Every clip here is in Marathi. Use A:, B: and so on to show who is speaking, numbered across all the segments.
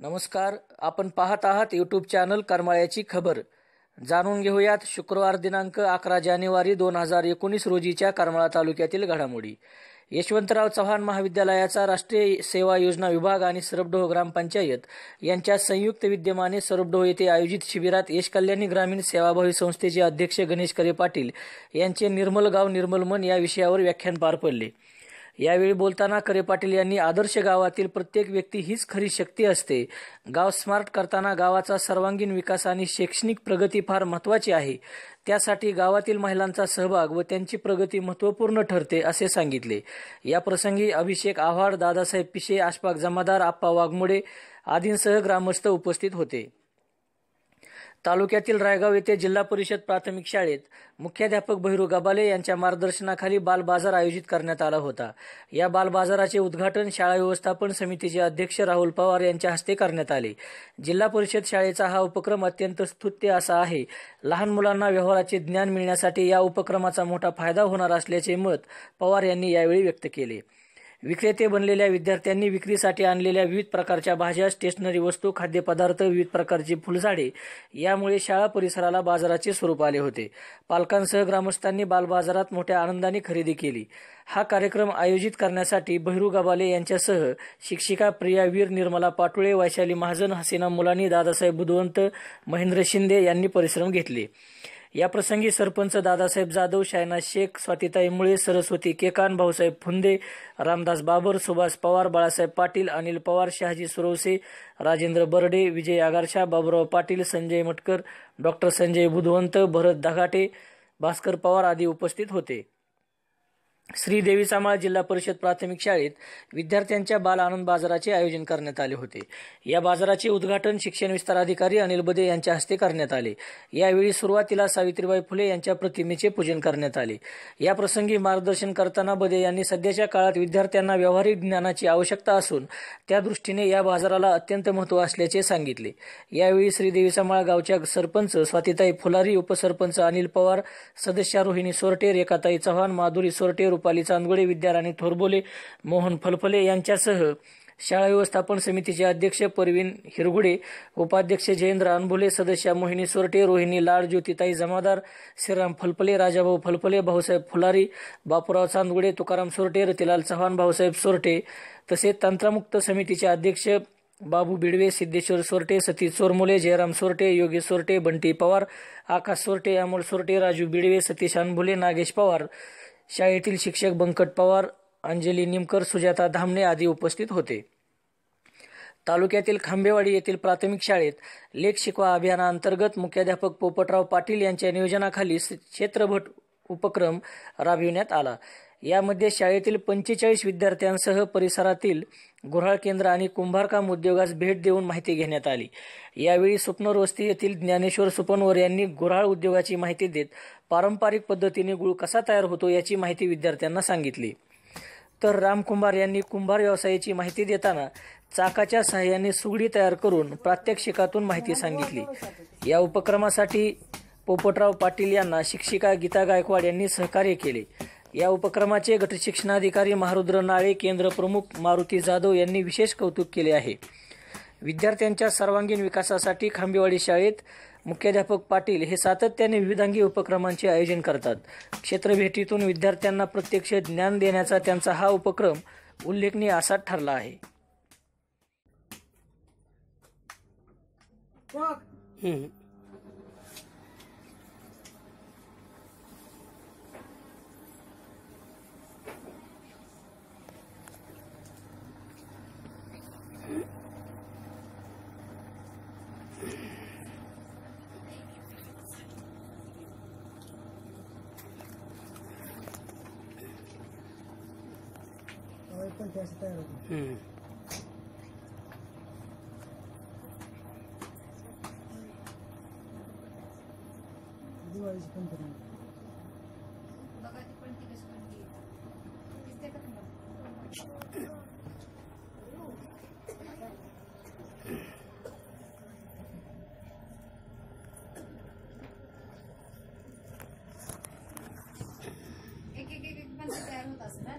A: नमस्कार. आपण पाहत आहात यूट्यूब चॅनल करमाळ्याची खबर. जाणून घेऊयात शुक्रवार दिनांक 11 जानेवारी 2019 रोजीच्या करमाळा तालुक्यातील घडामोडी. यशवंतराव चव्हाण महाविद्यालयाचा राष्ट्रीय सेवा योजना विभाग आणि सरपडोह ग्रामपंचायत यांच्या संयुक्त विद्यमाने सरपडोह येथे आयोजित शिबिरात यश कल्याणी ग्रामीण सेवाभावी संस्थेचे अध्यक्ष गणेश करे पाटील यांचे निर्मल गाव निर्मल मन या विषयावर व्याख्यान पार पडले. यावेळी बोलताना करे पाटील यांनी आदर्श गावातील प्रत्येक व्यक्ती हीच खरी शक्ती असते. गाव स्मार्ट करताना गावाचा सर्वांगीण विकास आणि शैक्षणिक प्रगती फार महत्त्वाची आहे. त्यासाठी गावातील महिलांचा सहभाग व त्यांची प्रगती महत्त्वपूर्ण ठरते असे सांगितले. या प्रसंगी अभिषेक आव्हाड, दादासाहेब पिशे, अशफाक जमादार, आप्पा वाघमोडे आदींसह ग्रामस्थ उपस्थित होते. तालुक्यातील रायगाव येथे जिल्हा परिषद प्राथमिक शाळेत मुख्याध्यापक भैरू गबाले यांच्या मार्गदर्शनाखाली बाल बाजार आयोजित करण्यात आला होता. या बाल बाजाराचे उद्घाटन शाळा व्यवस्थापन समितीचे अध्यक्ष राहुल पवार यांच्या हस्ते करण्यात आले. जिल्हा परिषद शाळेचा हा उपक्रम अत्यंत स्तुत्य असा आहे. लहान मुलांना व्यवहाराचे ज्ञान मिळण्यासाठी या उपक्रमाचा मोठा फायदा होणार असल्याचे मत पवार यांनी यावेळी व्यक्त केले. विक्रेते बनलेल्या विद्यार्थ्यांनी विक्रीसाठी आणलेल्या विविध प्रकारच्या भाज्या, स्टेशनरी वस्तू, खाद्यपदार्थ, विविध प्रकारची फुलझाडे यामुळे शाळा परिसराला बाजाराचे स्वरूप आले होते. पालकांसह ग्रामस्थांनी बालबाजारात मोठ्या आनंदाने खरेदी केली. हा कार्यक्रम आयोजित करण्यासाठी भैरू गबाले यांच्यासह शिक्षिका प्रिया वीर, निर्मला पाटोळे, वैशाली महाजन, हसीना मुलानी, दादासाहेब बुधवंत, महेंद्र शिंदे यांनी परिश्रम घेतले. या प्रसंगी सरपंच दादासाहेब जाधव, शायनाज शेख, स्वातीताई मुळे, सरस्वती केकान, भाऊसाहेब फुंदे, रामदास बाबर, सुभाष पवार, बाळासाहेब पाटील, अनिल पवार, शहाजी सुरवसे, राजेंद्र बर्डे, विजय आगारशा, बाबुराव पाटील, संजय मटकर, डॉक्टर संजय बुधवंत, भरत धागाटे, भास्कर पवार आदी उपस्थित होते. श्रीदेवी समाळ जिल्हा परिषद प्राथमिक शाळेत विद्यार्थ्यांच्या बाल आनंद बाजाराचे आयोजन करण्यात आले होते. या बाजाराचे उद्घाटन शिक्षण विस्तार अधिकारी अनिल बदे यांच्या हस्ते करण्यात आले. यावेळी सुरुवातीला सावित्रीबाई फुले यांच्या प्रतिमेचे पूजन करण्यात आले. या प्रसंगी मार्गदर्शन करताना बदे यांनी सध्याच्या काळात विद्यार्थ्यांना व्यावहारिक ज्ञानाची आवश्यकता असून त्या दृष्टीने या बाजाराला अत्यंत महत्त्व असल्याचे सांगितले. यावेळी श्रीदेवी समाळ गावच्या सरपंच स्वातीताई फुलारी, उपसरपंच अनिल पवार, सदस्या रोहिणी सोरटे, रेखाताई चव्हाण, माधुरी सोरटे, रुपाली चांदगुडे, विद्याराणी थोरबोले, मोहन फलफले यांच्यासह शाळा व्यवस्थापन समितीचे अध्यक्ष परवीन हिरगुडे, उपाध्यक्ष जयेंद्र अनभुले, सदस्या मोहिनी सोरटे, रोहिणी लाड, ज्योतिताई जमादार, श्रीराम फलफले, राजाभाऊ फलफले, भाऊसाहेब फुलारी, बापूराव चांदगुडे, तुकाराम सोरटे, रतिलाल चव्हाण, भाऊसाहेब सोरटे तसेच तंत्रमुक्त समितीचे अध्यक्ष बाबू बिडवे, सिद्धेश्वर सोरटे, सतीश चोरमुले, जयराम सोरटे, योगेश सोरटे, बंटी पवार, आकाश सोरटे, अमोल सोरटे, राजू बिडवे, सतीश अनभुले, नागेश पवार, शाळेतील शिक्षक बंकट पवार, अंजली निमकर, सुजाता धामणे आदी उपस्थित होते. तालुक्यातील खांबेवाडी येथील प्राथमिक शाळेत लेख शिकवा अभियानाअंतर्गत मुख्याध्यापक पोपटराव पाटील यांच्या नियोजनाखाली क्षेत्रभट उपक्रम राबविण्यात आला. यामध्ये शाळेतील 45 विद्यार्थ्यांसह परिसरातील गुऱ्हाळ केंद्र आणि कुंभारकाम उद्योगास भेट देऊन माहिती घेण्यात आली. यावेळी स्वप्नर वस्ती येथील ज्ञानेश्वर सुपनवर यांनी गुऱ्हाळ उद्योगाची माहिती देत पारंपरिक पद्धतीने गुळ कसा तयार होतो याची माहिती विद्यार्थ्यांना सांगितली. तर राम कुंभार यांनी कुंभार व्यवसायाची माहिती देताना चाकाच्या सहाय्याने सुगडी तयार करून प्रात्यक्षिकातून माहिती सांगितली. या उपक्रमासाठी पोपटराव पाटील यांना शिक्षिका गीता गायकवाड यांनी सहकार्य केले. या उपक्रमाचे गटशिक्षणाधिकारी महारुद्र नाळे, केंद्र प्रमुख मारुती जाधव यांनी विशेष कौतुक केले आहे. विद्यार्थ्यांच्या सर्वांगीण विकासासाठी खांबेवाडी शाळेत मुख्याध्यापक पाटील हे सातत्याने विविधांगी उपक्रमांचे आयोजन करतात. क्षेत्रभेटीतून विद्यार्थ्यांना प्रत्यक्ष ज्ञान देण्याचा त्यांचा हा उपक्रम उल्लेखनीय असा ठरला आहे.
B: पण त्याचं तयार होतं. दिवाळीची पण करून बघा ती पण ती कशी बनली दिसते का तुम्हाला? एक एक एक पण तयार होत असेल ना.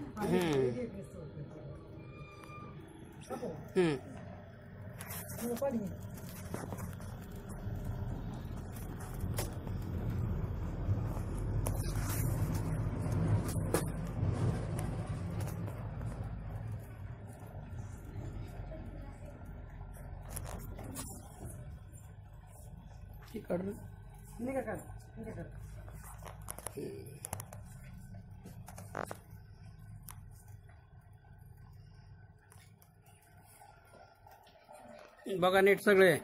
C: बघा नीट सगळे